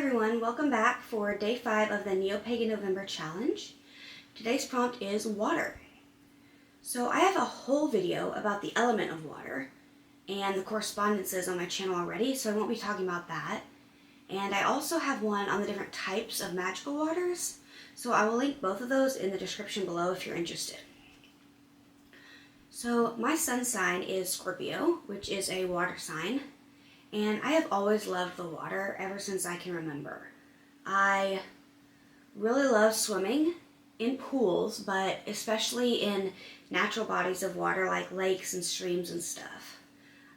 everyone, welcome back for day 5 of the Neopagan November challenge. Today's prompt is water. So I have a whole video about the element of water and the correspondences on my channel already, so I won't be talking about that. And I also have one on the different types of magical waters, so I will link both of those in the description below if you're interested. So my sun sign is Scorpio, which is a water sign. And I have always loved the water ever since I can remember. I really love swimming in pools, but especially in natural bodies of water like lakes and streams and stuff.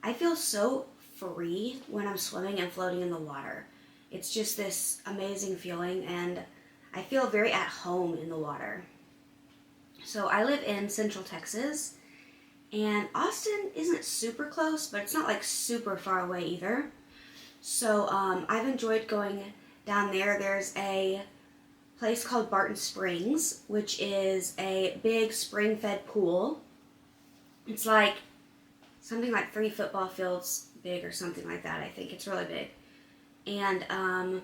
I feel so free when I'm swimming and floating in the water. It's just this amazing feeling, and I feel very at home in the water. So I live in Central Texas, and Austin isn't super close, but it's not like super far away either. So I've enjoyed going down there. There's a place called Barton Springs, which is a big spring-fed pool. It's like something like 3 football fields big or something like that, I think. It's really big. And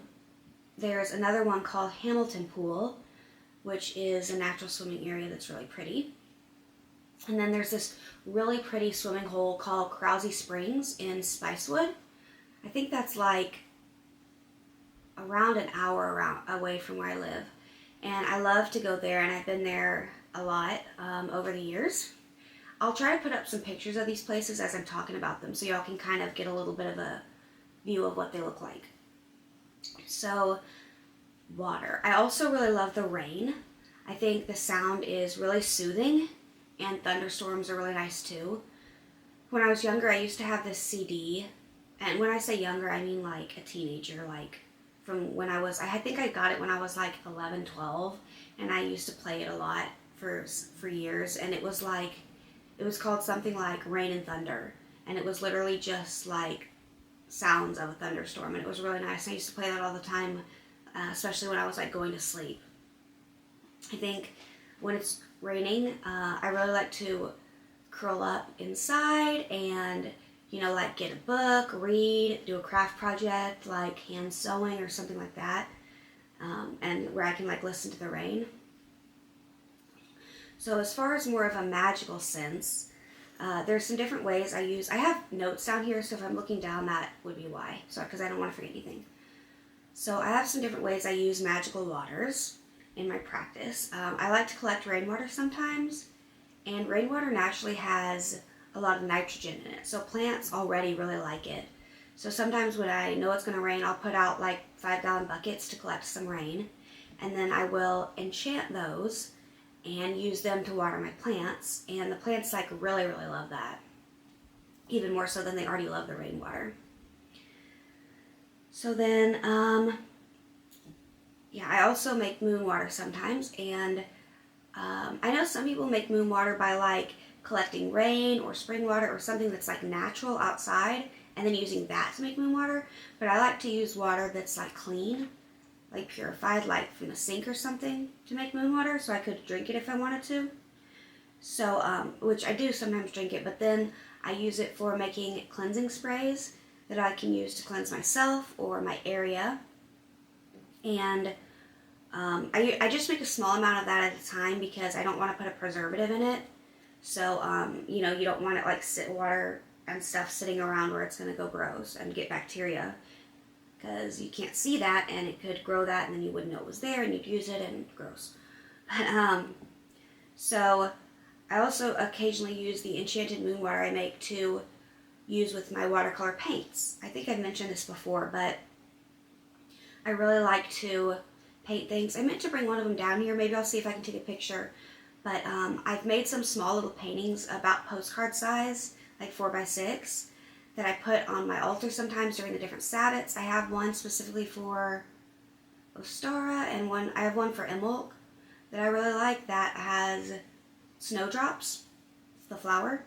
there's another one called Hamilton Pool, which is a natural swimming area that's really pretty. And then there's this really pretty swimming hole called Krause Springs in Spicewood. I think that's like around an hour away from where I live. And I love to go there, and I've been there a lot over the years. I'll try to put up some pictures of these places as I'm talking about them so y'all can kind of get a little bit of a view of what they look like. So, water. I also really love the rain. I think the sound is really soothing. And thunderstorms are really nice too. When I was younger, I used to have this CD. And when I say younger, I mean like a teenager. Like from when I think I got it when I was like 11, 12. And I used to play it a lot for years. And it was called something like Rain and Thunder. And it was literally just like sounds of a thunderstorm. And it was really nice. I used to play that all the time, especially when I was like going to sleep. I think when it's raining, I really like to curl up inside and, like get a book, read, do a craft project, like hand sewing or something like that, and where I can like listen to the rain. So as far as more of a magical sense, there's some different ways I have notes down here, so if I'm looking down, that would be why, because I don't want to forget anything. So I have some different ways I use magical waters in my practice. I like to collect rainwater sometimes, and rainwater naturally has a lot of nitrogen in it, so plants already really like it. So sometimes when I know it's going to rain, I'll put out like 5-gallon buckets to collect some rain, and then I will enchant those and use them to water my plants, and the plants like really, really love that, even more so than they already love the rainwater. So then, I also make moon water sometimes, and I know some people make moon water by like collecting rain or spring water or something that's like natural outside and then using that to make moon water, but I like to use water that's like clean, like purified, like from a sink or something to make moon water, so I could drink it if I wanted to. So, which I do sometimes drink it, but then I use it for making cleansing sprays that I can use to cleanse myself or my area. And I just make a small amount of that at a time because I don't want to put a preservative in it. So, you don't want it like water and stuff sitting around where it's going to go gross and get bacteria. Because you can't see that, and it could grow that, and then you wouldn't know it was there, and you'd use it, and gross. But, so I also occasionally use the enchanted moon water I make to use with my watercolor paints. I think I've mentioned this before, but I really like to paint things. I meant to bring one of them down here. Maybe I'll see if I can take a picture. But I've made some small little paintings about postcard size, like 4x6, that I put on my altar sometimes during the different Sabbats. I have one specifically for Ostara, and I have one for Emilk that I really like that has snowdrops, the flower.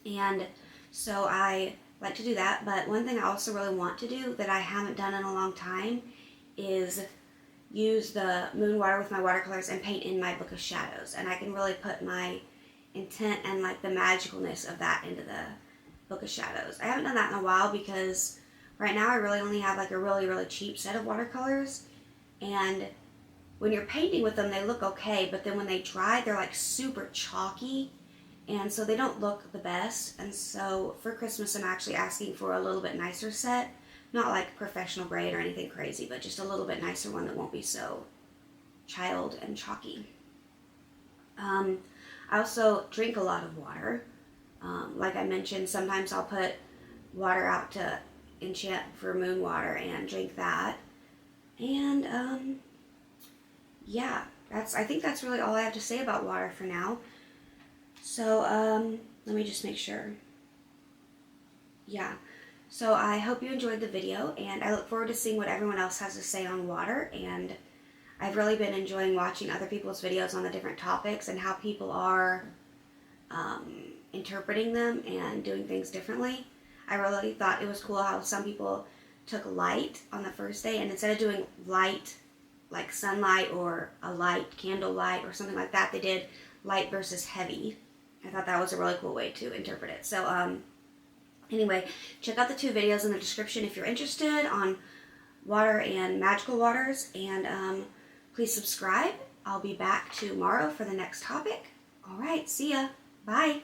And so I like to do that, but one thing I also really want to do that I haven't done in a long time is use the moon water with my watercolors and paint in my Book of Shadows, and I can really put my intent and like the magicalness of that into the Book of Shadows. I haven't done that in a while because Right now I really only have like a really cheap set of watercolors, and when you're painting with them they look okay, but then when they dry they're like super chalky, and so they don't look the best. And so for Christmas I'm actually asking for a little bit nicer set, not like professional grade or anything crazy, but just a little bit nicer one that won't be so child and chalky. I also drink a lot of water. Like I mentioned, sometimes I'll put water out to enchant for moon water and drink that. And yeah, I think that's really all I have to say about water for now. So let me just make sure. Yeah. So I hope you enjoyed the video, and I look forward to seeing what everyone else has to say on water. And I've really been enjoying watching other people's videos on the different topics and how people are interpreting them and doing things differently. I really thought it was cool how some people took light on the first day, and instead of doing light like sunlight or a light candle light or something like that, they did light versus heavy. I thought that was a really cool way to interpret it. So anyway, check out the 2 videos in the description if you're interested on water and magical waters, and please subscribe. I'll be back tomorrow for the next topic. All right, see ya. Bye.